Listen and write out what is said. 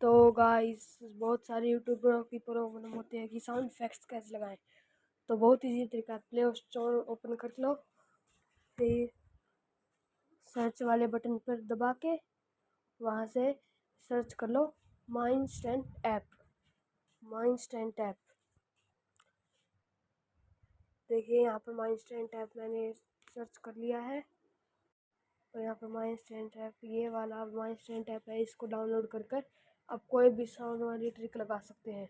तो गाइस बहुत सारे यूट्यूबरों की प्रॉब्लम होती है कि साउंड इफेक्ट्स कैसे लगाएं। तो बहुत इजी तरीका है, प्ले स्टोर ओपन कर लो, फिर सर्च वाले बटन पर दबा के वहाँ से सर्च कर लो माइंडस्टैंड ऐप। देखिए यहाँ पर माइंडस्टैंड ऐप मैंने सर्च कर लिया है और यहाँ पर माइंडस्टैंड ऐप, ये वाला माइंडस्टैंड ऐप है, इसको डाउनलोड कर आप कोई भी साउंड वाली ट्रिक लगा सकते हैं।